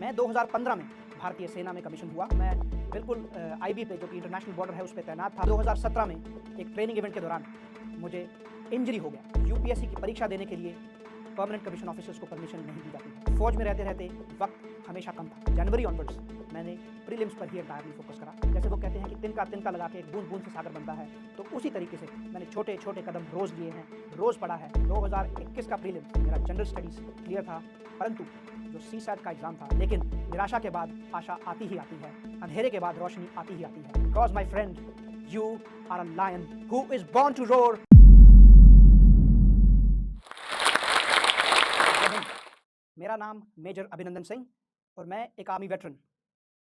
मैं 2015 में भारतीय सेना में कमीशन हुआ। मैं बिल्कुल आईबी पे, जो कि इंटरनेशनल बॉर्डर है, उस पे तैनात था। 2017 में एक ट्रेनिंग इवेंट के दौरान मुझे इंजरी हो गया। यूपीएससी की परीक्षा देने के लिए परमानेंट कमीशन ऑफिसर्स को परमिशन नहीं दी जाती है। फौज में रहते रहते वक्त हमेशा कम था। जनवरी ऑनवर्ड्स मैंने प्रीलिम्स पर ही एंटायरली फोकस करा। जैसे वो कहते हैं कि तिनका तिनका लगा के एक बूंद बूंद से सागर बनता है, तो उसी तरीके से मैंने छोटे छोटे कदम रोज़ लिए हैं, रोज़ पढ़ा है। 2021 का प्रीलिम्स मेरा जनरल स्टडीज़ क्लियर था, परंतु जो सीसैट का एग्जाम था, लेकिन निराशा के बाद आशा आती ही आती है, अंधेरे के बाद रोशनी आती ही आती है। Because my friend, you are a lion who is born to roar. मेरा नाम मेजर अभिनंदन सिंह और मैं एक आर्मी वेटरन।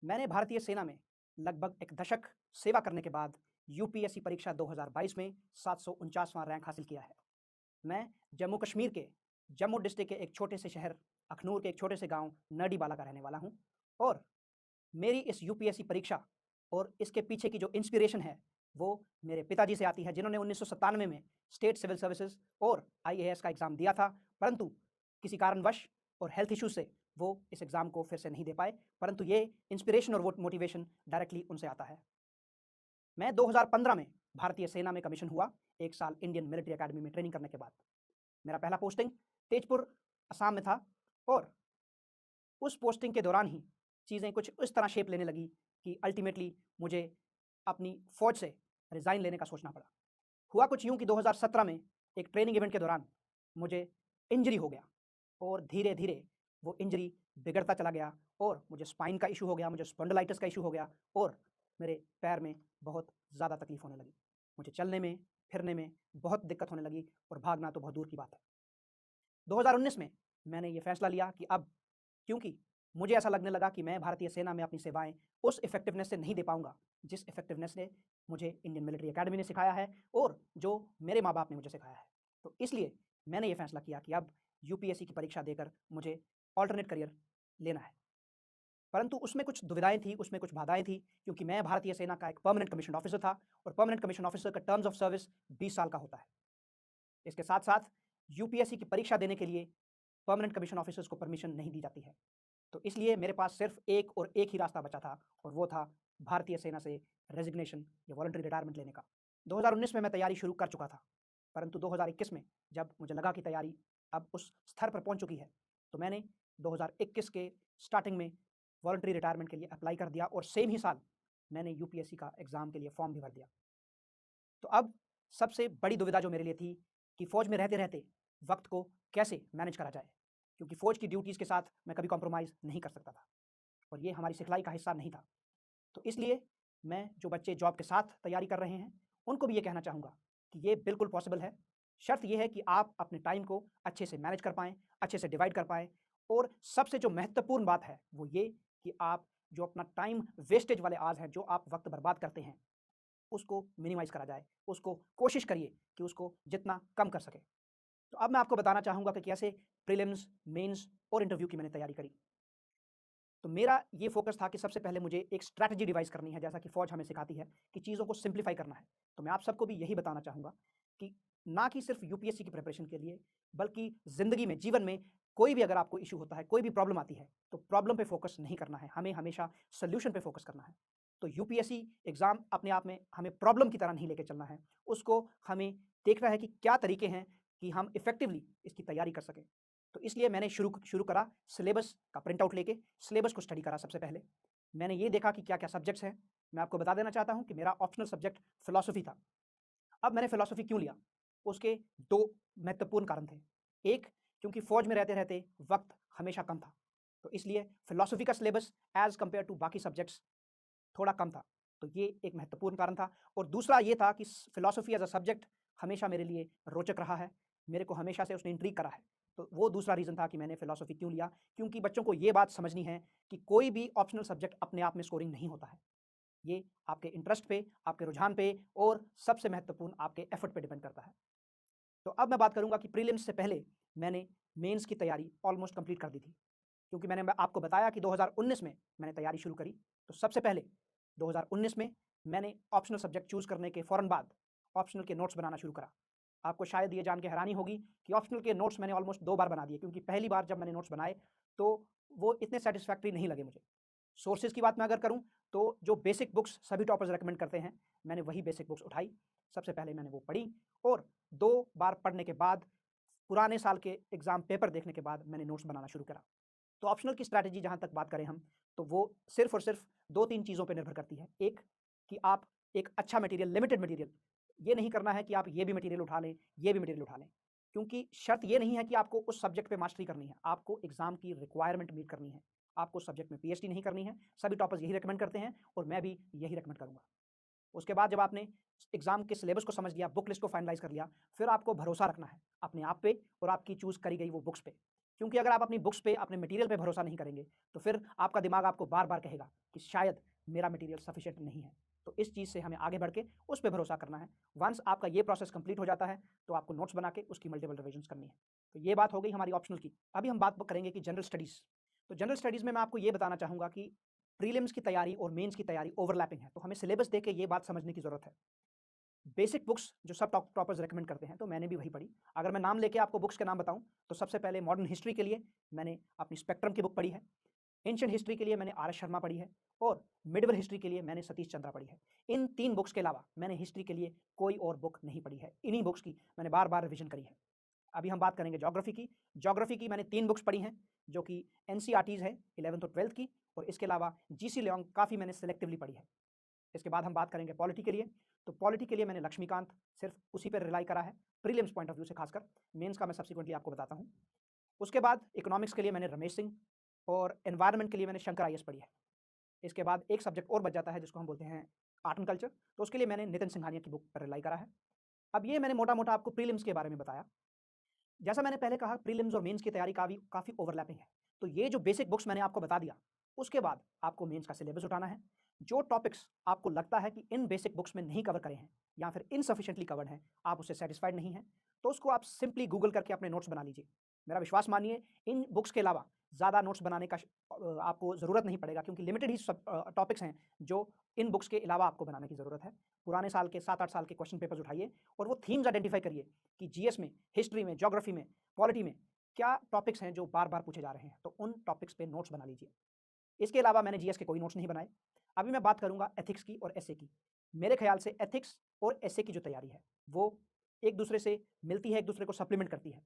मैंने भारतीय सेना में लगभग एक दशक सेवा करने के बाद यूपीएससी परीक्षा 2022 में 749वां रैंक हासिल किया है। मैं जम्मू कश्मीर के जम्मू डिस्ट्रिक्ट के एक छोटे से शहर अखनूर के एक छोटे से गांव नरडीबाला का रहने वाला हूं, और मेरी इस यूपीएससी परीक्षा और इसके पीछे की जो इंस्पिरेशन है वो मेरे पिताजी से आती है, जिन्होंने 1997 में स्टेट सिविल सर्विसेज और आईएएस का एग्ज़ाम दिया था, परंतु किसी कारणवश और हेल्थ इश्यूज से वो इस एग्ज़ाम को फिर से नहीं दे पाए। परंतु ये इंस्पिरेशन और वो मोटिवेशन डायरेक्टली उनसे आता है। मैं 2015 में भारतीय सेना में कमीशन हुआ, 1 साल इंडियन मिलिट्री एकेडमी में ट्रेनिंग करने के बाद। मेरा पहला पोस्टिंग तेजपुर असम में था, और उस पोस्टिंग के दौरान ही चीज़ें कुछ इस तरह शेप लेने लगी कि अल्टीमेटली मुझे अपनी फ़ौज से रिज़ाइन लेने का सोचना पड़ा। हुआ कुछ यूँ कि 2017 में एक ट्रेनिंग इवेंट के दौरान मुझे इंजरी हो गया, और धीरे धीरे वो इंजरी बिगड़ता चला गया, और मुझे स्पाइन का इशू हो गया, मुझे स्पॉन्डिलाइटिस का इशू हो गया, और मेरे पैर में बहुत ज़्यादा तकलीफ होने लगी। मुझे चलने में, फिरने में बहुत दिक्कत होने लगी, और भागना तो बहुत दूर की बात है। 2019 में मैंने ये फैसला लिया कि अब, क्योंकि मुझे ऐसा लगने लगा कि मैं भारतीय सेना में अपनी सेवाएं उस इफेक्टिवनेस से नहीं दे पाऊंगा जिस इफेक्टिवनेस ने मुझे इंडियन मिलिट्री एकेडमी ने सिखाया है और जो मेरे माँ बाप ने मुझे सिखाया है, तो इसलिए मैंने ये फैसला किया कि अब यूपीएससी की परीक्षा देकर मुझे ऑल्टरनेट करियर लेना है। परंतु उसमें कुछ दुविधाएं थी, उसमें कुछ बाधाएं थी, क्योंकि मैं भारतीय सेना का एक परमानेंट कमीशन ऑफिसर था, और परमानेंट कमीशन ऑफिसर का टर्म्स ऑफ सर्विस 20 साल का होता है। इसके साथ साथ यूपीएससी की परीक्षा देने के लिए परमानेंट कमीशन ऑफिसर्स को परमिशन नहीं दी जाती है। तो इसलिए मेरे पास सिर्फ एक और एक ही रास्ता बचा था, और वो था भारतीय सेना से रेजिग्नेशन या वॉलंटरी रिटायरमेंट लेने का। 2019 में मैं तैयारी शुरू कर चुका था, परंतु 2021 में जब मुझे लगा कि तैयारी अब उस स्तर पर पहुंच चुकी है, तो मैंने 2021 के स्टार्टिंग में वॉलंटरी रिटायरमेंट के लिए अप्लाई कर दिया, और सेम ही साल मैंने यूपीएससी का एग्ज़ाम के लिए फॉर्म भी भर दिया। तो अब सबसे बड़ी दुविधा जो मेरे लिए थी कि फ़ौज में रहते रहते वक्त को कैसे मैनेज करा जाए, क्योंकि फ़ौज की ड्यूटीज़ के साथ मैं कभी कॉम्प्रोमाइज़ नहीं कर सकता था, और ये हमारी सिखलाई का हिस्सा नहीं था। तो इसलिए मैं जो बच्चे जॉब के साथ तैयारी कर रहे हैं, उनको भी ये कहना चाहूँगा कि ये बिल्कुल पॉसिबल है। शर्त ये है कि आप अपने टाइम को अच्छे से मैनेज कर पाएँ, अच्छे से डिवाइड कर पाएँ, और सबसे जो महत्वपूर्ण बात है वो ये कि आप जो अपना टाइम वेस्टेज वाले आवर्स हैं, जो आप वक्त बर्बाद करते हैं, उसको मिनिमाइज़ करा जाए। उसको कोशिश करिए कि उसको जितना कम कर सकें। तो अब मैं आपको बताना चाहूँगा कि कैसे प्रीलिम्स, मेंस और इंटरव्यू की मैंने तैयारी करी। तो मेरा ये फोकस था कि सबसे पहले मुझे एक स्ट्रैटेजी डिवाइस करनी है, जैसा कि फ़ौज हमें सिखाती है कि चीज़ों को सिंप्लीफाई करना है। तो मैं आप सबको भी यही बताना चाहूँगा कि ना कि सिर्फ यूपीएससी की प्रिपरेशन के लिए, बल्कि ज़िंदगी में, जीवन में कोई भी अगर आपको इश्यू होता है, कोई भी प्रॉब्लम आती है, तो प्रॉब्लम पे फोकस नहीं करना है, हमें हमेशा सॉल्यूशन पे फोकस करना है। तो यूपीएससी एग्ज़ाम अपने आप में हमें प्रॉब्लम की तरह नहीं लेके चलना है, उसको हमें देखना है कि क्या तरीके हैं कि हम इफ़ेक्टिवली इसकी तैयारी कर सकें। तो इसलिए मैंने शुरू करा सिलेबस का प्रिंट आउट लेके, सिलेबस को स्टडी करा सबसे पहले। मैंने ये देखा कि क्या-क्या सब्जेक्ट्स हैं। मैं आपको बता देना चाहता हूँ कि मेरा ऑप्शनल सब्जेक्ट फ़िलॉसफ़ी था। अब मैंने फ़िलॉसफ़ी क्यों लिया? उसके 2 महत्वपूर्ण कारण थे। एक, क्योंकि फ़ौज में रहते-रहते वक़्त हमेशा कम था, तो इसलिए फ़िलॉसफ़ी का सिलेबस एज़ कम्पेयर टू बाकी सब्जेक्ट्स थोड़ा कम था। तो ये एक महत्वपूर्ण कारण था, और दूसरा ये था कि फ़िलॉसफ़ी एज़ अ सब्जेक्ट हमेशा मेरे लिए रोचक रहा है, मेरे को हमेशा से उसने इंट्रिग करा है। तो वो दूसरा रीज़न था कि मैंने फ़िलॉसफ़ी क्यों लिया, क्योंकि बच्चों को ये बात समझनी है कि कोई भी ऑप्शनल सब्जेक्ट अपने आप में स्कोरिंग नहीं होता है। ये आपके इंटरेस्ट पे, आपके रुझान पे, और सबसे महत्वपूर्ण आपके एफ़र्ट पे डिपेंड करता है। तो अब मैं बात करूँगा कि प्रीलिम्स से पहले मैंने मेंस की तैयारी ऑलमोस्ट कंप्लीट कर दी थी, क्योंकि मैंने आपको बताया कि 2019 में मैंने तैयारी शुरू करी। तो सबसे पहले 2019 में मैंने ऑप्शनल सब्जेक्ट चूज़ करने के फ़ौरन बाद ऑप्शनल के नोट्स बनाना शुरू करा। आपको शायद ये जान के हैरानी होगी कि ऑप्शनल के नोट्स मैंने ऑलमोस्ट 2 बार बना दिए, क्योंकि पहली बार जब मैंने नोट्स बनाए तो वो इतने सैटिस्फैक्टरी नहीं लगे मुझे। सोर्सेज़ की बात मैं अगर करूँ तो जो बेसिक बुक्स सभी टॉपर्स रिकमेंड करते हैं, मैंने वही बेसिक बुक्स उठाई। सबसे पहले मैंने वो पढ़ी और 2 बार पढ़ने के बाद, पुराने साल के एग्ज़ाम पेपर देखने के बाद मैंने नोट्स बनाना शुरू करा। तो ऑप्शनल की स्ट्रैटेजी जहाँ तक बात करें हम, तो वो सिर्फ़ और सिर्फ़ 2-3 चीज़ों पे निर्भर करती है। एक, कि आप एक अच्छा मटेरियल, लिमिटेड मटेरियल, ये नहीं करना है कि आप ये भी मटेरियल उठा लें, ये भी मटेरियल उठा लें। क्योंकि शर्त ये नहीं है कि आपको उस सब्जेक्ट पे मास्टरी करनी है, आपको एग्ज़ाम की रिक्वायरमेंट मीट करनी है। आपको उस सब्जेक्ट में पीएचडी नहीं करनी है, सभी टॉपर्स यही रिकमेंड करते हैं और मैं भी यही रिकमेंड करूँगा। उसके बाद जब आपने एग्ज़ाम के सिलेबस को समझ लिया, बुक लिस्ट को फाइनलाइज़ कर लिया, फिर आपको भरोसा रखना है अपने आप पे और आपकी चूज़ करी गई वो बुक्स पे। क्योंकि अगर आप अपनी बुक्स पे, अपने मटेरियल पे भरोसा नहीं करेंगे, तो फिर आपका दिमाग आपको बार-बार कहेगा कि शायद मेरा मटेरियल सफिशिएंट नहीं है। तो इस चीज़ से हमें आगे बढ़ के उस पे भरोसा करना है। वन्स आपका ये प्रोसेस कंप्लीट हो जाता है, तो आपको नोट्स बना के उसकी मल्टीपल रिविजन्स करनी है। तो ये बात हो गई हमारी ऑप्शनल की। अभी हम बात करेंगे कि जनरल स्टडीज़। तो जनरल स्टडीज़ में मैं आपको ये बताना चाहूँगा कि प्रीलिम्स की तैयारी और मेंस की तैयारी ओवरलैपिंग है, तो हमें सिलेबस देख के ये बात समझने की ज़रूरत है। बेसिक बुक्स जो सब टॉपर्स रिकमेंड करते हैं, तो मैंने भी वही पढ़ी। अगर मैं नाम लेके आपको बुक्स के नाम बताऊँ, तो सबसे पहले मॉडर्न हिस्ट्री के लिए मैंने अपनी स्पेक्ट्रम की बुक पढ़ी है। एंशिएंट हिस्ट्री के लिए मैंने आर एस शर्मा पढ़ी है और मिडवल हिस्ट्री के लिए मैंने सतीश चंद्रा पढ़ी है। इन 3 बुक्स के अलावा मैंने हिस्ट्री के लिए कोई और बुक नहीं पढ़ी है। इन्हीं बुक्स की मैंने बार-बार रिवीजन करी है। अभी हम बात करेंगे ज्योग्राफी की। ज्योग्राफी की मैंने 3 बुक्स पढ़ी हैं, जो कि एनसीईआरटीज़ है 11th और 12th की, और इसके अलावा जीसी लियोंग काफ़ी मैंने सिलेक्टिवली पढ़ी है। इसके बाद हम बात करेंगे पॉलिटी के लिए। तो पॉलिटी के लिए मैंने लक्ष्मीकांत सिर्फ़ उसी पे रिलाई करा है, प्रीलिम्स पॉइंट ऑफ व्यू से खासकर। मेंस का मैं सब्सिक्वेंटली आपको बताता हूँ। उसके बाद इकोनॉमिक्स के लिए मैंने रमेश सिंह और एनवायरनमेंट के लिए मैंने शंकर आईएएस पढ़ी है। इसके बाद एक सब्जेक्ट और बच जाता है जिसको हम बोलते हैं आर्ट एंड कल्चर, तो उसके लिए मैंने नितिन सिंघानिया की बुक पर रिलाई करा है। अब ये मैंने मोटा-मोटा आपको प्रीलिम्स के बारे में बताया। जैसा मैंने पहले कहा, प्रीलिम्स और मेंस की तैयारी का भी काफ़ी ओवरलैपिंग है। तो ये जो बेसिक बुक्स मैंने आपको बता दिया, उसके बाद आपको मेंस का सिलेबस उठाना है। जो टॉपिक्स आपको लगता है कि इन बेसिक बुक्स में नहीं कवर करे हैं या फिर इनसफिशिएंटली कवर्ड हैं, आप उससे सैटिस्फाइड नहीं हैं, तो उसको आप सिंपली गूगल करके अपने नोट्स बना लीजिए। मेरा विश्वास मानिए, इन बुक्स के अलावा ज़्यादा नोट्स बनाने का आपको ज़रूरत नहीं पड़ेगा, क्योंकि लिमिटेड ही टॉपिक्स हैं जो इन बुक्स के अलावा आपको बनाने की ज़रूरत है। पुराने साल के 7-8 साल के क्वेश्चन पेपर्स उठाइए और वो थीम्स आइडेंटिफाई करिए कि जीएस में, हिस्ट्री में, ज्योग्राफी में, पॉलिटी में क्या टॉपिक्स हैं जो बार-बार पूछे जा रहे हैं, तो उन टॉपिक्स पे नोट्स बना लीजिए। इसके अलावा मैंने जीएस के कोई नोट्स नहीं बनाए। अभी मैं बात करूँगा एथिक्स की और एसए की। मेरे ख़्याल से एथिक्स और एसए की जो तैयारी है, वो एक-दूसरे से मिलती है, एक-दूसरे को सप्लीमेंट करती है।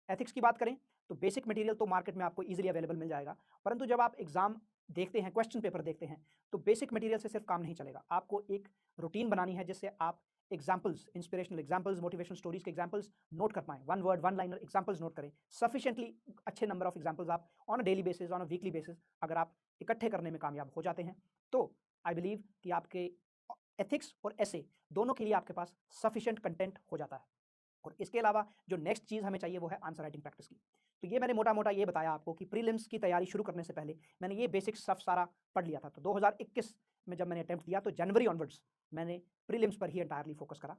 एथिक्स की बात करें, तो बेसिक मटेरियल तो मार्केट में आपको ईज़िली अवेलेबल मिल जाएगा, परंतु जब आप एग्ज़ाम देखते हैं, क्वेश्चन पेपर देखते हैं, तो बेसिक मटेरियल से सिर्फ काम नहीं चलेगा। आपको एक रूटीन बनानी है जिससे आप examples, inspirational examples, motivational stories के एग्ज़ाम्पल्स नोट कर पाएँ। One word, one liner examples note करें। सफिशिएंटली अच्छे नंबर ऑफ एग्ज़ाम्पल्स आप on a daily basis, on a weekly basis अगर आप इकट्ठे करने में कामयाब हो जाते हैं, तो आई बिलीव कि आपके एथिक्स और एसे दोनों के लिए आपके पास सफिशिएंट कंटेंट हो जाता है। और इसके अलावा जो नेक्स्ट चीज़ हमें चाहिए वो है आंसर राइटिंग प्रैक्टिस की। तो ये मैंने मोटा-मोटा ये बताया आपको कि प्रीलिम्स की तैयारी शुरू करने से पहले मैंने ये बेसिक स्टफ सारा पढ़ लिया था। तो 2021 में जब मैंने अटेम्प्ट दिया, तो जनवरी ऑनवर्ड्स मैंने प्रीलिम्स पर ही एंटायरली फोकस करा।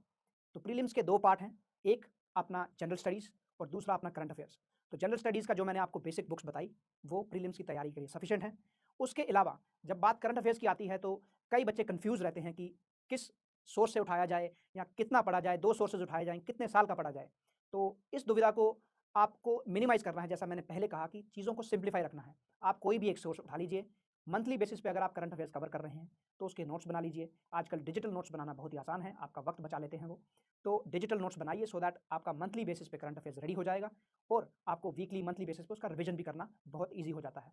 तो प्रीलिम्स के 2 पार्ट हैं, एक अपना जनरल स्टडीज़ और दूसरा अपना करंट अफेयर्स। तो जनरल स्टडीज़ का जो मैंने आपको बेसिक बुक्स बताई, वो प्रीलिम्स की तैयारी के लिए सफिशिएंट है। उसके अलावा जब बात करंट अफेयर्स की आती है, तो कई बच्चे कन्फ्यूज़ रहते हैं कि किस सोर्स से उठाया जाए या कितना पढ़ा जाए, 2 सोर्सेज़ उठाए जाएँ, कितने साल का पढ़ा जाए। तो इस दुविधा को आपको मिनिमाइज़ करना है, जैसा मैंने पहले कहा कि चीज़ों को सिंप्लीफाई रखना है। आप कोई भी एक सोर्स उठा लीजिए, मंथली बेसिस पे अगर आप करंट अफेयर्स कवर कर रहे हैं, तो उसके नोट्स बना लीजिए। आजकल डिजिटल नोट्स बनाना बहुत ही आसान है, आपका वक्त बचा लेते हैं वो। तो डिजिटल नोट्स बनाइए सो दैट आपका मंथली बेसिस पे करंट अफेयर्स रेडी हो जाएगा और आपको वीकली, मंथली बेसिस पे उसका रिवीजन भी करना बहुत ईज़ी हो जाता है।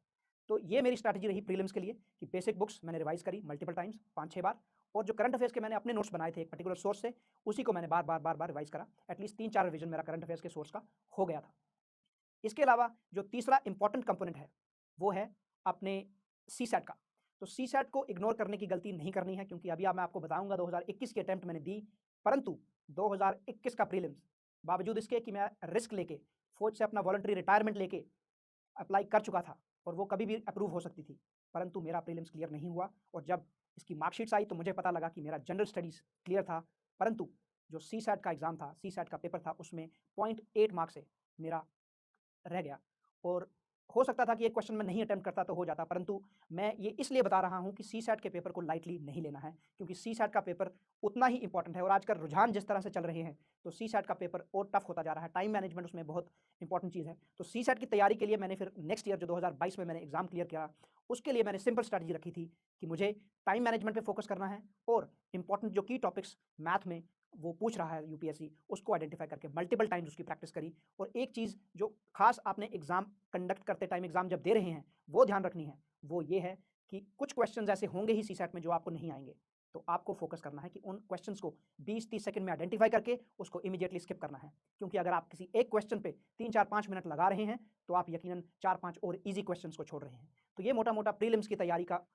तो ये मेरी स्ट्रैटेजी रही प्रीलिम्स के लिए कि बेसिक बुक्स मैंने रिवाइज़ करी मल्टीपल टाइम्स 5-6 बार, और जो करंट अफेयर्स के मैंने अपने नोट्स बनाए थे एक पर्टिकुलर सोर्स से, उसी को मैंने बार-बार रिवाइज़ करा। एटलीस्ट 3-4 रिवीजन मेरा करंट अफेयर्स के सोर्स का हो गया था। इसके अलावा जो तीसरा इंपॉर्टेंट कंपोनेंट है, वो है अपने सीसैट का। तो सीसैट को इग्नोर करने की गलती नहीं करनी है, क्योंकि अभी मैं आपको बताऊँगा 2021 की अटेम्प्ट मैंने दी, परंतु 2021 का प्रीलिम्स, बावजूद इसके कि मैं रिस्क लेके फ़ौज से अपना वॉलंटरी रिटायरमेंट लेके अप्लाई कर चुका था और वो कभी भी अप्रूव हो सकती थी, परंतु मेरा प्रीलिम्स क्लियर नहीं हुआ, और जब इसकी मार्कशीट्स आई तो मुझे पता लगा कि मेरा जनरल स्टडीज़ क्लियर था, परंतु जो सीसैट का एग्ज़ाम था, सीसैट का पेपर था, उसमें 0.8 मार्क्स से मेरा रह गया। और हो सकता था कि एक क्वेश्चन मैं नहीं अटेम्प्ट करता तो हो जाता, परंतु मैं ये इसलिए बता रहा हूँ कि सीसैट के पेपर को लाइटली नहीं लेना है, क्योंकि सीसैट का पेपर उतना ही इंपॉर्टेंट है और आजकल रुझान जिस तरह से चल रहे हैं, तो सीसैट का पेपर और टफ होता जा रहा है। टाइम मैनेजमेंट उसमें बहुत इंपॉर्टेंट चीज़ है। तो सीसैट की तैयारी के लिए मैंने फिर नेक्स्ट ईयर जो 2022 में मैंने एग्ज़ाम क्लियर किया, उसके लिए मैंने सिंपल स्ट्रैटेजी रखी थी कि मुझे टाइम मैनेजमेंट पे फोकस करना है और इंपॉर्टेंट जो की टॉपिक्स मैथ में वो पूछ रहा है यूपीएससी, उसको आइडेंटिफाई करके मल्टीपल टाइम्स उसकी प्रैक्टिस करी। और एक चीज़ जो खास आपने एग्ज़ाम कंडक्ट करते टाइम, एग्ज़ाम जब दे रहे हैं, वो ध्यान रखनी है, वो ये है कि कुछ क्वेश्चंस ऐसे होंगे ही सीसैट में जो आपको नहीं आएँगे। तो आपको फोकस करना है कि उन क्वेश्चंस को 20-30 सेकंड में आइडेंटिफाई करके उसको इमीडिएटली स्किप करना है। क्योंकि अगर आप किसी एक क्वेश्चन पे 3-4-5 मिनट लगा रहे हैं, तो आप यकीनन 4-5 और ईज़ी क्वेश्चंस को छोड़ रहे हैं। तो ये मोटा-मोटा प्रीलिम्स की तैयारी का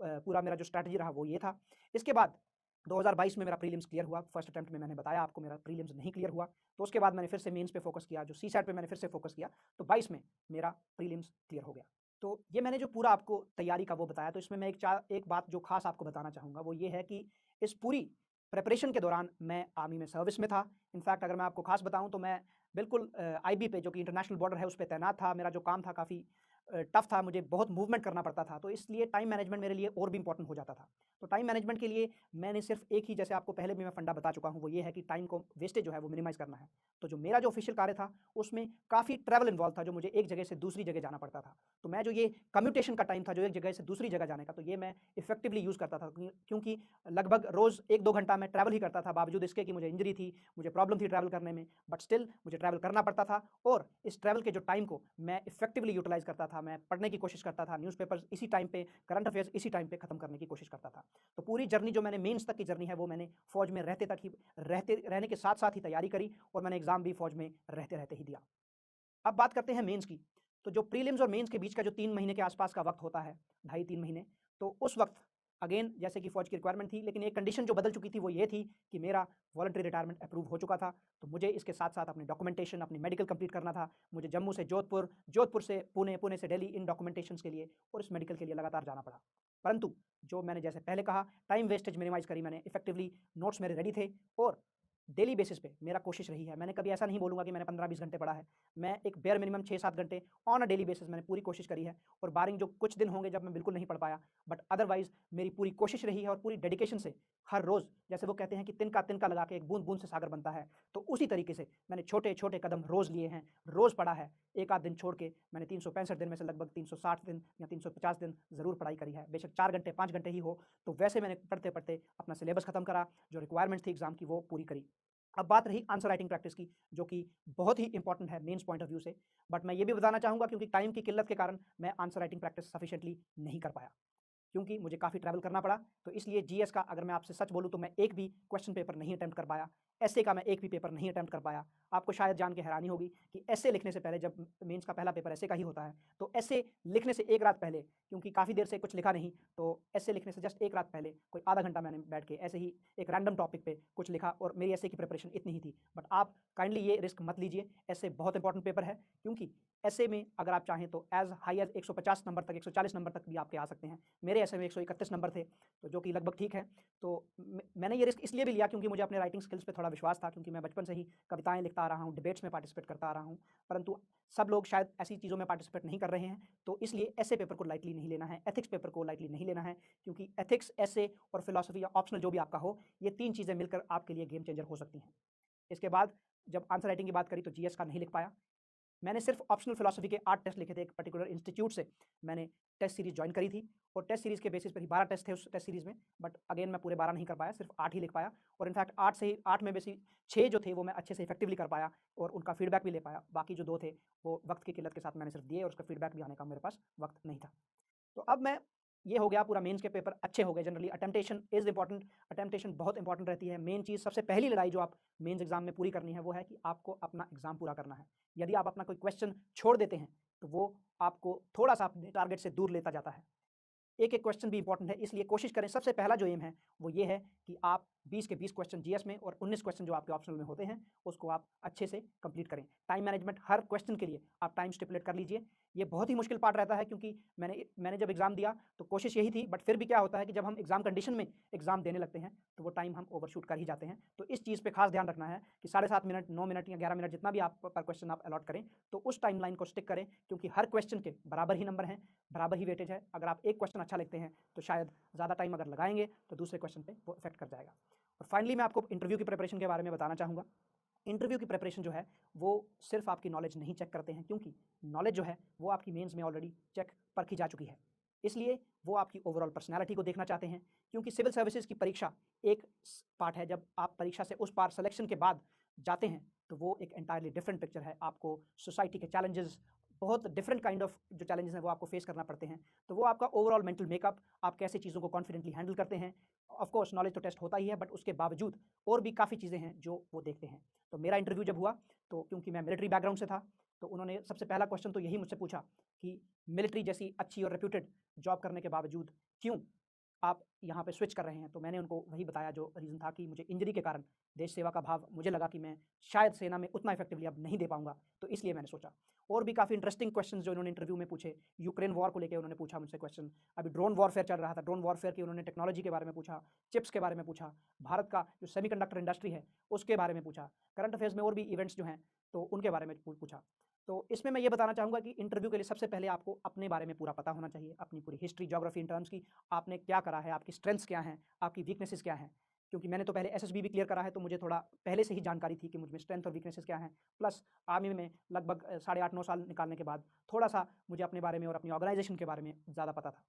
पूरा मेरा जो स्ट्रैटेजी रहा वो ये था। इसके बाद 2022 में मेरा प्रीलिम्स क्लियर हुआ। फर्स्ट अटेम्प्ट में मैंने बताया आपको मेरा प्रीलिम्स नहीं क्लियर हुआ। तो उसके बाद मैंने फिर से मेंस पे फोकस किया, जो सीसैट पे मैंने फिर से फोकस किया, तो 22 में मेरा प्रीलिम्स क्लियर हो गया। तो ये मैंने जो पूरा आपको तैयारी का वो बताया, तो इसमें मैं एक बात जो खास आपको बताना चाहूँगा, वो ये है कि इस पूरी प्रिपरेशन के दौरान मैं आर्मी में सर्विस में था। इनफैक्ट अगर मैं आपको खास बताऊँ तो मैं बिल्कुल आईबी पे, जो कि इंटरनेशनल बॉर्डर है, उस पे तैनात था। मेरा जो काम था काफ़ी टफ था, मुझे बहुत मूवमेंट करना पड़ता था, तो इसलिए टाइम मैनेजमेंट मेरे लिए और भी इंपॉर्टेंट हो जाता था। तो टाइम मैनेजमेंट के लिए मैंने सिर्फ एक ही, जैसे आपको पहले भी मैं फंडा बता चुका हूँ, वो ये है कि टाइम को वेस्टेज जो है वो मिनिमाइज़ करना है। तो जो मेरा जो ऑफिशियल कार्य था, उसमें काफ़ी ट्रैवल इन्वॉल्व था, जो मुझे एक जगह से दूसरी जगह जाना पड़ता था। तो मैं जो ये कम्यूटेशन का टाइम था, जो एक जगह से दूसरी जगह जाने का, तो ये मैं इफेक्टिवली यूज़ करता था, क्योंकि लगभग रोज़ 1-2 घंटा मैं ट्रैवल ही करता था, बावजूद इसके कि मुझे इंजरी थी, मुझे प्रॉब्लम थी ट्रैवल करने में, बट स्टिल मुझे ट्रैवल करना पड़ता था। और इस ट्रैवल के जो टाइम को मैं इफेक्टिवली यूटिलाइज़ करता था, मैं पढ़ने की कोशिश करता था, न्यूज़पेपर्स इसी टाइम पे, करंट अफेयर्स इसी टाइम पे खत्म करने की कोशिश करता था। तो पूरी जर्नी जो मैंने मेंस तक की जर्नी है, वो मैंने फ़ौज में रहते तक ही, रहने के साथ-साथ ही तैयारी करी और मैंने एग्ज़ाम भी फ़ौज में रहते-रहते ही दिया। अब बात करते हैं मेंस की। तो जो प्रीलिम्स और मेंस के बीच का जो 3 महीने के आसपास का वक़्त होता है, ढाई 3 महीने, तो उस वक़्त अगेन जैसे कि फ़ौज की रिक्वायरमेंट थी, लेकिन एक कंडीशन जो बदल चुकी थी वो ये थी कि मेरा वॉलंटरी रिटायरमेंट अप्रूव हो चुका था। तो मुझे इसके साथ-साथ अपनी डॉक्यूमेंटेशन, अपनी मेडिकल कंप्लीट करना था। मुझे जम्मू से जोधपुर, जोधपुर से पुणे, पुणे से दिल्ली, इन डॉक्यूमेंटेशंस के लिए और इस मेडिकल के लिए लगातार जाना पड़ा। परंतु जो मैंने जैसे पहले कहा, टाइम वेस्टेज मिनिमाइज़ करी मैंने, इफेक्टिवली नोट्स मेरे रेडी थे और डेली बेसिस पे मेरा कोशिश रही है। मैंने कभी ऐसा नहीं बोलूँगा कि मैंने 15-20 घंटे पढ़ा है। मैं एक बेयर मिनिमम 6-7 घंटे ऑन अ डेली बेसिस मैंने पूरी कोशिश करी है, और बारिंग जो कुछ दिन होंगे जब मैं बिल्कुल नहीं पढ़ पाया, बट अदरवाइज़ मेरी पूरी कोशिश रही है और पूरी डेडिकेशन से हर रोज़, जैसे वो कहते हैं कि तिनका-तिनका लगा के एक बूँद-बूँद से सागर बनता है, तो उसी तरीके से मैंने छोटे-छोटे कदम रोज़ लिए हैं, रोज़ पढ़ा है। एक आध दिन छोड़ के मैंने 365 दिन में से लगभग 360 दिन या 350 दिन ज़रूर पढ़ाई करी है। बेशक 4 घंटे, 5 घंटे ही हो, तो वैसे मैंने पढ़ते-पढ़ते अपना सिलेबस खत्म करा, जो रिक्वायरमेंट थी एग्ज़ाम की वो पूरी करी। अब बात रही आंसर राइटिंग प्रैक्टिस की, जो कि बहुत ही इंपॉर्टेंट है मेंस पॉइंट ऑफ व्यू से। बट मैं ये भी बताना चाहूँगा, क्योंकि टाइम की किल्लत के कारण मैं आंसर राइटिंग प्रैक्टिस सफिशिएंटली नहीं कर पाया। क्योंकि मुझे काफ़ी ट्रैवल करना पड़ा, तो इसलिए जीएस का अगर मैं आपसे सच बोलूँ तो मैं एक भी क्वेश्चन पेपर नहीं अटेम्प्ट कर पाया। एसए का मैं एक भी पेपर नहीं अटेम्प्ट कर पाया। आपको शायद जान के हैरानी होगी कि एसए लिखने से पहले, जब मेंस का पहला पेपर एसए का ही होता है, तो एसए लिखने से 1 रात पहले, क्योंकि काफ़ी देर से कुछ लिखा नहीं, तो एसए लिखने से जस्ट 1 रात पहले कोई आधा घंटा मैंने बैठ के ऐसे ही एक रैंडम टॉपिक पे कुछ लिखा, और मेरी एसए की प्रिपरेशन इतनी ही थी। बट आप काइंडली ये रिस्क मत लीजिए, एसए बहुत इंपॉर्टेंट पेपर है, क्योंकि एसए में अगर आप चाहें तो एज़ हाई एज़ 150 नंबर तक, 140 नंबर तक भी आपके आ सकते हैं। मेरे एसए में 131 नंबर थे, तो जो कि लगभग ठीक है। तो मैंने ये रिस्क इसलिए भी लिया क्योंकि मुझे अपने राइटिंग स्किल्स पे थोड़ा विश्वास था, क्योंकि मैं बचपन से ही कविताएँ लिखता आ रहा हूँ, डिबेट्स में पार्टिसिपेट करता आ रहा हूँ। परंतु सब लोग शायद ऐसी चीज़ों में पार्टिसिपेट नहीं कर रहे हैं, तो इसलिए एसए पेपर को लाइटली नहीं लेना है, एथिक्स पेपर को लाइटली नहीं लेना है, क्योंकि एथिक्स, एसए और फिलॉसफी या ऑप्शनल जो भी आपका हो, ये 3 चीज़ें मिलकर आपके लिए गेम चेंजर हो सकती हैं। इसके बाद जब आंसर राइटिंग की बात करी तो जीएस का नहीं लिख पाया। मैंने सिर्फ ऑप्शनल फिलॉसफी के 8 टेस्ट लिखे थे, एक पर्टिकुलर इंस्टीट्यूट से मैंने टेस्ट सीरीज़ जॉइन करी थी, और टेस्ट सीरीज़ के बेसिस पर ही 12 टेस्ट थे उस टेस्ट सीरीज़ में, बट अगेन मैं पूरे 12 नहीं कर पाया, सिर्फ 8 ही लिख पाया, और इनफैक्ट 8 से ही 8 में बेसी 6 जो थे वो मैं अच्छे से इफेक्टिवली कर पाया और उनका फीडबैक भी ले पाया। बाकी जो 2 थे वो वक़्त की किल्लत के साथ मैंने सिर्फ दिए, और उसका फीडबैक भी आने का मेरे पास वक़्त नहीं था। तो अब मैं, ये हो गया पूरा मेंस के पेपर अच्छे हो गए। जनरली अटेम्पटेशन इज़ इम्पोर्टेंट, अटेम्पटेशन बहुत इंपॉर्टेंट रहती है। मेन चीज़, सबसे पहली लड़ाई जो आप मेंस एग्ज़ाम में पूरी करनी है, वो है कि आपको अपना एग्ज़ाम पूरा करना है। यदि आप अपना कोई क्वेश्चन छोड़ देते हैं, तो वो आपको थोड़ा-सा अपने टारगेट से दूर लेता जाता है। एक-एक क्वेश्चन भी इंपॉर्टेंट है, इसलिए कोशिश करें, सबसे पहला जो एम है, वो ये है कि आप 20 के 20 क्वेश्चन जीएस में और 19 क्वेश्चन जो आपके ऑप्शनल में होते हैं उसको आप अच्छे से कंप्लीट करें। टाइम मैनेजमेंट, हर क्वेश्चन के लिए आप टाइम स्टिपुलेट कर लीजिए। ये बहुत ही मुश्किल पार्ट रहता है क्योंकि मैंने जब एग्जाम दिया तो कोशिश यही थी, बट फिर भी क्या होता है कि जब हम एग्जाम कंडीशन में एग्जाम देने लगते हैं तो वो टाइम हम ओवरशूट कर ही जाते हैं। तो इस चीज़ पे खास ध्यान रखना है कि 7.5 मिनट, 9 मिनट या 11 मिनट जितना भी आप पर क्वेश्चन आप अलॉट करें तो उस टाइमलाइन को स्टिक करें, क्योंकि हर क्वेश्चन के बराबर ही नंबर हैं, बराबर ही वेटेज है। अगर आप एक क्वेश्चन अच्छा लिखते हैं तो शायद ज़्यादा टाइम अगर लगाएंगे तो दूसरे क्वेश्चन पे वो इफेक्ट कर जाएगा। और फाइनली मैं आपको इंटरव्यू की प्रिपरेशन के बारे में बताना चाहूँगा। इंटरव्यू की प्रिपरेशन जो है वो सिर्फ आपकी नॉलेज नहीं चेक करते हैं, क्योंकि नॉलेज जो है वो आपकी मेंस में ऑलरेडी चेक परखी जा चुकी है। इसलिए वो आपकी ओवरऑल पर्सनैलिटी को देखना चाहते हैं, क्योंकि सिविल सर्विसेज की परीक्षा एक पार्ट है, जब आप परीक्षा से उस पार सिलेक्शन के बाद जाते हैं तो वो एक एंटायरली डिफरेंट पिक्चर है। आपको सोसाइटी के चैलेंजेस, बहुत डिफरेंट काइंड ऑफ जो चैलेंजेस हैं वो आपको फेस करना पड़ते हैं। तो वो आपका ओवरऑल मेंटल मेकअप, आप कैसे चीज़ों को कॉन्फिडेंटली हैंडल करते हैं। ऑफ कोर्स नॉलेज तो टेस्ट होता ही है, बट उसके बावजूद और भी काफ़ी चीज़ें हैं जो वो देखते हैं। तो मेरा इंटरव्यू जब हुआ तो क्योंकि मैं मिलिट्री बैकग्राउंड से था तो उन्होंने सबसे पहला क्वेश्चन तो यही मुझसे पूछा कि मिलिट्री जैसी अच्छी और रेप्यूटेड जॉब करने के बावजूद क्यों आप यहाँ पे स्विच कर रहे हैं। तो मैंने उनको वही बताया जो रीज़न था कि मुझे इंजरी के कारण देश सेवा का भाव, मुझे लगा कि मैं शायद सेना में उतना इफेक्टिवली अब नहीं दे पाऊंगा, तो इसलिए मैंने सोचा। और भी काफ़ी इंटरेस्टिंग क्वेश्चंस जो इन्होंने इंटरव्यू में पूछे, यूक्रेन वॉर को लेकर उन्होंने पूछा मुझसे क्वेश्चन। अभी ड्रोन वॉरफेयर चल रहा था, ड्रोन वॉरफेयर की उन्होंने टेक्नोलॉजी के बारे में पूछा, चिप्स के बारे में पूछा, भारत का जो सेमीकंडक्टर इंडस्ट्री है उसके बारे में पूछा, करंट अफेयर्स में और भी इवेंट्स जो हैं तो उनके बारे में पूछा। तो इसमें मैं ये बताना चाहूँगा कि इंटरव्यू के लिए सबसे पहले आपको अपने बारे में पूरा पता होना चाहिए, अपनी पूरी हिस्ट्री, ज्योग्राफी इन टर्म्स की, आपने क्या करा है, आपकी स्ट्रेंथ्स क्या हैं, आपकी वीकनेसेस क्या हैं। क्योंकि मैंने तो पहले एसएसबी भी क्लियर करा है तो मुझे थोड़ा पहले से ही जानकारी थी कि मुझ में स्ट्रेंथ और वीकनेसेस क्या हैं। प्लस आर्मी में लगभग 8.5-9 साल निकालने के बाद थोड़ा सा मुझे अपने बारे में और अपनी ऑर्गेनाइजेशन के बारे में ज़्यादा पता था।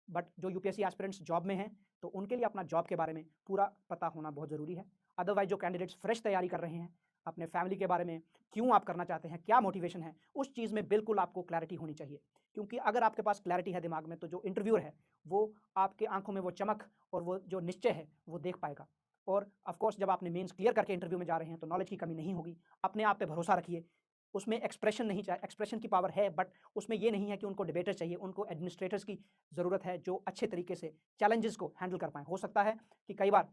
बट जो यूपीएससी एस्पिरेंट्स जॉब में हैं तो उनके लिए अपना जॉब के बारे में पूरा पता होना बहुत ज़रूरी है। अदरवाइज जो कैंडिडेट्स फ्रेश तैयारी कर रहे हैं, अपने फैमिली के बारे में, क्यों आप करना चाहते हैं, क्या मोटिवेशन है, उस चीज़ में बिल्कुल आपको क्लैरिटी होनी चाहिए। क्योंकि अगर आपके पास क्लैरिटी है दिमाग में तो जो इंटरव्यूअर है वो आपके आंखों में वो चमक और वो जो निश्चय है वो देख पाएगा। और ऑफ कोर्स जब आपने मेंस क्लियर करके इंटरव्यू में जा रहे हैं तो नॉलेज की कमी नहीं होगी। अपने आप पे भरोसा रखिए। उसमें एक्सप्रेशन नहीं चाहिए, एक्सप्रेशन की पावर है बट उसमें ये नहीं है कि उनको डिबेटर चाहिए, उनको एडमिनिस्ट्रेटर्स की ज़रूरत है जो अच्छे तरीके से चैलेंजेस को हैंडल कर पाएँ। हो सकता है कि कई बार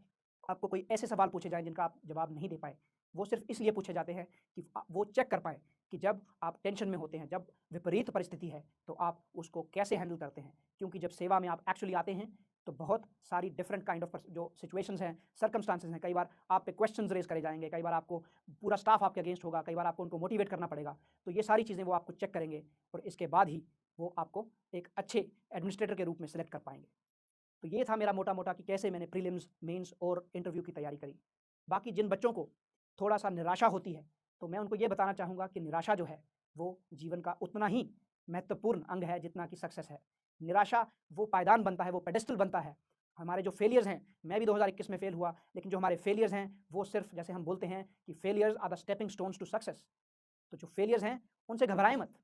आपको कोई ऐसे सवाल पूछे जाएँ जिनका आप जवाब नहीं दे पाएँ। वो सिर्फ़ इसलिए पूछे जाते हैं कि वो चेक कर पाएँ कि जब आप टेंशन में होते हैं, जब विपरीत परिस्थिति है, तो आप उसको कैसे हैंडल करते हैं। क्योंकि जब सेवा में आप एक्चुअली आते हैं, तो बहुत सारी डिफरेंट काइंड ऑफ जो सिचुएशंस हैं, सर्कमस्टांसेस हैं, कई बार आप पे क्वेश्चन्स रेज़ करे जाएँगे, कई बार आपको पूरा स्टाफ आपके अगेंस्ट होगा, कई बार आपको उनको मोटिवेट करना पड़ेगा। तो ये सारी चीज़ें वो आपको चेक करेंगे और इसके बाद ही वो आपको एक अच्छे एडमिनिस्ट्रेटर के रूप में सेलेक्ट कर पाएँगे। तो ये था मेरा मोटा-मोटा कि कैसे मैंने प्रीलिम्स, मेंस और इंटरव्यू की तैयारी करी। बाकी जिन बच्चों को थोड़ा-सा निराशा होती है, तो मैं उनको ये बताना चाहूँगा कि निराशा जो है, वो जीवन का उतना ही महत्वपूर्ण अंग है जितना कि सक्सेस है। निराशा वो पायदान बनता है, वो पेडेस्टल बनता है। हमारे जो फेलियर्स हैं, मैं भी 2021 में फेल हुआ, लेकिन जो हमारे फेलियर्स हैं, वो सिर्फ़ जैसे हम बोलते हैं कि failures are the stepping stones to success. तो जो फेलियर्स हैं, उनसे घबराएँ मत।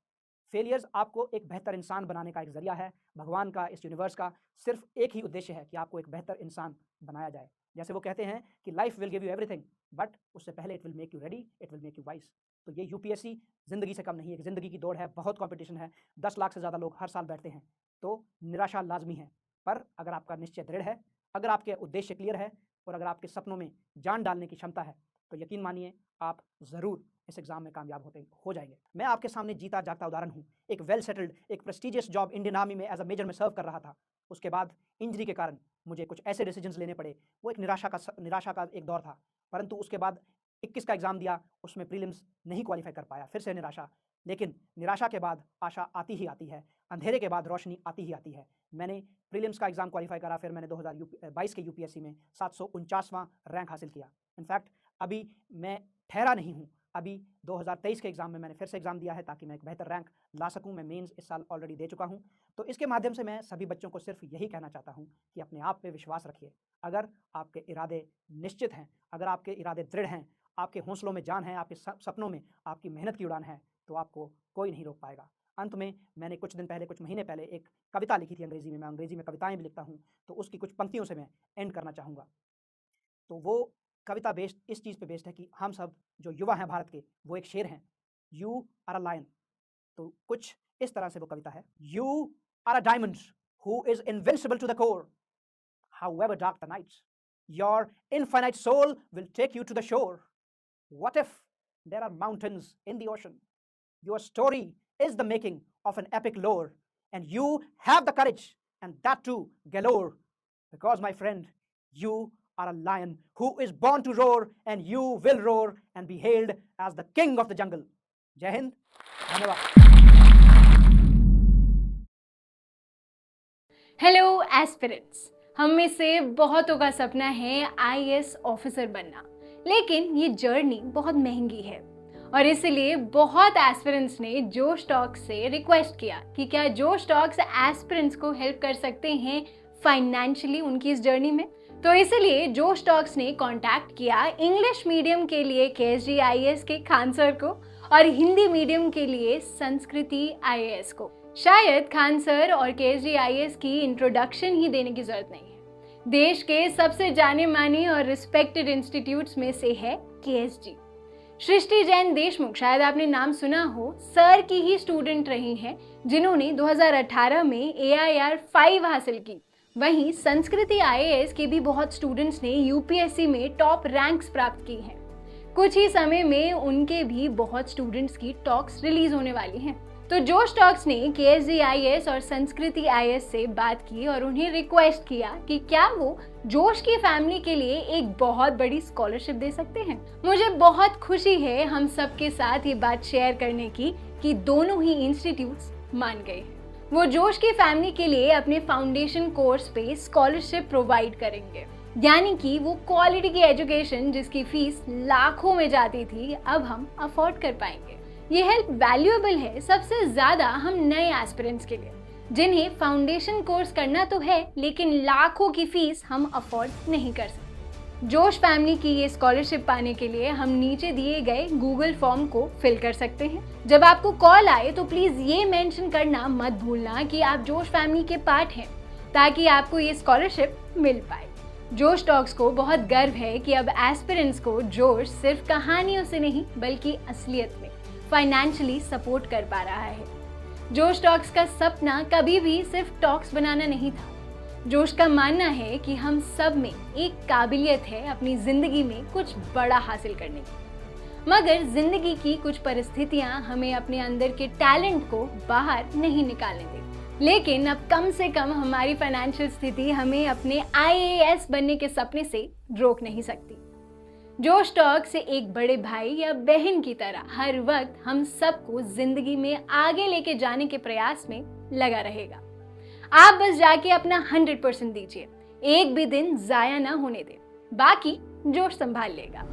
फेलियर्स आपको एक बेहतर इंसान बनाने का एक ज़रिया है। भगवान का, इस यूनिवर्स का सिर्फ़ एक ही उद्देश्य है कि आपको एक बेहतर इंसान बनाया जाए। जैसे वो कहते हैं कि life will give you everything, but उससे पहले it will make you ready, it will make you wise. तो ये यूपीएससी ज़िंदगी से कम नहीं है, एक ज़िंदगी की दौड़ है, बहुत कॉम्पिटिशन है, 10 लाख से ज़्यादा लोग हर साल बैठते हैं। तो निराशा लाज़मी है, पर अगर आपका निश्चय दृढ़ है, अगर आपके उद्देश्य क्लियर है और अगर आपके सपनों में जान डालने की क्षमता है, तो यकीन मानिए आप ज़रूर इस एग्ज़ाम में कामयाब हो जाएँगे। मैं आपके सामने जीता जागता उदाहरण हूँ। एक वेल सेटल्ड, एक प्रेस्टीजियस जॉब इंडियन आर्मी में एज़ अ मेजर में सर्व कर रहा था। उसके बाद इंजरी के कारण मुझे कुछ ऐसे डिसीजंस लेने पड़े। वो एक निराशा का एक दौर था। परंतु उसके बाद 21 का एग्ज़ाम दिया, उसमें प्रीलिम्स नहीं क्वालीफाई कर पाया, फिर से निराशा। लेकिन निराशा के बाद आशा आती ही आती है, अंधेरे के बाद रोशनी आती ही आती है। मैंने प्रीलिम्स का एग्ज़ाम क्वालीफाई करा, फिर मैंने 2022 के यूपीएससी में 749वां रैंक हासिल किया। इनफैक्ट अभी मैं ठहरा नहीं हूँ, अभी 2023 के एग्ज़ाम में मैंने फिर से एग्ज़ाम दिया है ताकि मैं एक बेहतर रैंक ला सकूँ। मैं मेंस इस साल ऑलरेडी दे चुका हूँ। तो इसके माध्यम से मैं सभी बच्चों को सिर्फ यही कहना चाहता हूँ कि अपने आप पे विश्वास रखिए। अगर आपके इरादे निश्चित हैं, अगर आपके इरादे दृढ़ हैं, आपके हौसलों में जान है, आपके सपनों में आपकी मेहनत की उड़ान है, तो आपको कोई नहीं रोक पाएगा। अंत में मैंने कुछ महीने पहले एक कविता लिखी थी अंग्रेज़ी में, मैं अंग्रेज़ी में कविताएँ भी लिखता हूँ, तो उसकी कुछ पंक्तियों से मैं एंड करना चाहूँगा। तो वो कविता बेस्ड इस चीज़ पे बेस्ड है कि हम सब जो युवा हैं भारत के, वो एक शेर हैं, यू आर अ लायन। तो कुछ इस तरह से वो कविता है, you are a diamond who is invincible to the core, however dark the nights, your infinite soul will take you to the shore. What if there are mountains in the ocean? Your story is the making of an epic lore, and you have the courage, and that too galore. Because, my friend, you are a lion who is born to roar, and you will roar and be hailed as the king of the jungle. Jai Hind, धन्यवाद. Hello aspirants, हम में से बहुतों का सपना है IAS officer बनना, लेकिन ये जर्नी बहुत महंगी है और इसलिए बहुत एस्पिरेंट्स ने जोश टॉक्स से रिक्वेस्ट किया कि क्या जोश टॉक्स एस्पिरेंट्स को हेल्प कर सकते हैं फाइनेंशियली उनकी इस जर्नी में। तो इसलिए जोश टॉक्स ने कांटेक्ट किया इंग्लिश मीडियम के लिए केएसजी आईएएस के खान सर को और हिंदी मीडियम के लिए संस्कृति आईएएस को। शायद खान सर और केएसजी आईएएस की इंट्रोडक्शन ही देने की जरूरत नहीं है। देश के सबसे जाने माने और रिस्पेक्टेड इंस्टीट्यूट्स में से है केएसजी। सृष्टि जैन देशमुख, शायद आपने नाम सुना हो, सर की ही स्टूडेंट रही हैं जिन्होंने 2018 में AIR 5 हासिल की। वहीं संस्कृति आईएएस के भी बहुत स्टूडेंट्स ने यूपीएससी में टॉप रैंक्स प्राप्त की हैं। कुछ ही समय में उनके भी बहुत स्टूडेंट्स की टॉक्स रिलीज होने वाली हैं। तो जोश टॉक्स ने केएसजी आईएएस और संस्कृति आईएएस से बात की और उन्हें रिक्वेस्ट किया कि क्या वो जोश की फैमिली के लिए एक बहुत बड़ी स्कॉलरशिप दे सकते हैं। मुझे बहुत खुशी है हम सबके साथ ये बात शेयर करने की कि दोनों ही इंस्टीट्यूट्स मान गए हैं। वो जोश की फैमिली के लिए अपने फाउंडेशन कोर्स पे स्कॉलरशिप प्रोवाइड करेंगे, यानी कि वो क्वालिटी की एजुकेशन जिसकी फीस लाखों में जाती थी अब हम अफोर्ड कर पाएंगे। ये हेल्प वैल्यूएबल है सबसे ज्यादा हम नए एस्पिरेंट्स के लिए, जिन्हें फाउंडेशन कोर्स करना तो है लेकिन लाखों की फीस हम अफोर्ड नहीं कर सकते। जोश फैमिली की ये स्कॉलरशिप पाने के लिए हम नीचे दिए गए गूगल फॉर्म को फिल कर सकते हैं। जब आपको कॉल आए तो प्लीज ये मेंशन करना मत भूलना कि आप जोश फैमिली के पार्ट हैं, ताकि आपको ये स्कॉलरशिप मिल पाए। जोश टॉक्स को बहुत गर्व है कि अब एस्पिरेंट्स को जोश सिर्फ कहानियों से नहीं बल्कि असलियत में फाइनेंशियली सपोर्ट कर पा रहा है। जोश टॉक्स का सपना कभी भी सिर्फ टॉक्स बनाना नहीं था। जोश का मानना है कि हम सब में एक काबिलियत है अपनी जिंदगी में कुछ बड़ा हासिल करने की, मगर जिंदगी की कुछ परिस्थितियां हमें अपने अंदर के टैलेंट को बाहर नहीं निकालने देती। लेकिन अब कम से कम हमारी फाइनेंशियल स्थिति हमें अपने आईएएस बनने के सपने से रोक नहीं सकती। जोश टॉक से एक बड़े भाई या बहन की तरह हर वक्त हम सबको जिंदगी में आगे लेके जाने के प्रयास में लगा रहेगा। आप बस जाके अपना 100% दीजिए, एक भी दिन जाया ना होने दें, बाकी जोश संभाल लेगा।